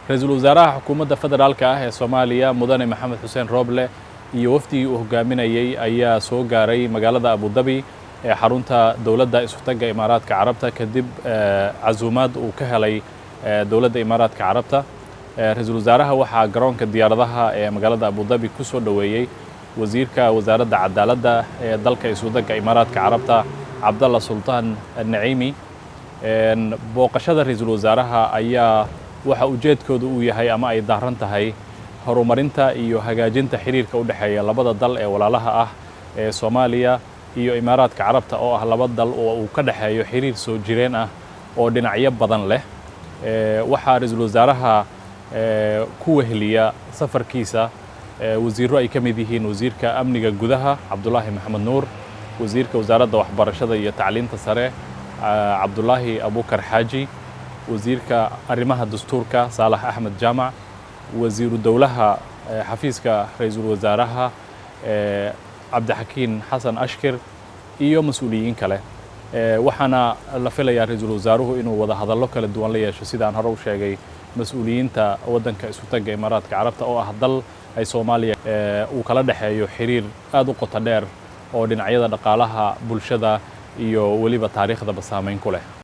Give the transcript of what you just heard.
رئيسul wasaaraha xukuumadda federaalka ah ee Soomaaliya Mudane Maxamed Xuseen Roble iyo wafdigii uu hogaaminayay ayaa soo gaaray magaalada Abu Dhabi ee xarunta dowladda isutaga Imaaraadka Carabta kadib casuumaad uu ka helay dowladda Imaaraadka Carabta. Ra'iisul wasaaraha waxaa garoonka diyaaradaha ee magaalada Abu Dhabi ku soo dhaweeyay wasiirka wasaaradda cadaaladda ee dalka isutaga Imaaraadka Carabta Abdallah Sultan Naimi. Booqashada ra'iisul wasaaraha ayaa waxa ujeedkoodu uu yahay ama ay daaran tahay horumarinta iyo hagaajinta xiriirka u dhaxeeya labada dal ee walaalaha ah ee Soomaaliya iyo Imaaraadka Carabta oo ah laba dal oo uu ka dhaxeeyo xiriir soo jireen ah oo dhinacyo badan leh. Waxa ra'iisul wasaaraha ku weheliya safarkiisa wasiirro ay ka mid yihiin wasiirka amniga gudaha Cabdullaahi Maxamed Nuur, wasiirka wasaaradda waxbarashada iyo tacliinta sare Cabdullaahi Abuukar Xaaji, wasiirka arrimaha dastuurka Saalax Axmed Jaamac, wasiiru dowlaha xafiiska ra'iisul wasaaraha Cabdixakiin Xasan Ashkir iyo mas'uuliyiin kale. Waxaana la filayaa ra'iisul wasaaruhu inuu wada hadallo kala duwan la yeesho sidaan hore u sheegay mas'uuliyiinta waddanka isutaga Imaaraadka Carabta oo ah dal ay Soomaaliya uu kala dhaxeeyo xiriir aad u qoto dheer oo dhinacyada dhaqaalaha bulshada iyo waliba taariikhdaba saameyn ku leh.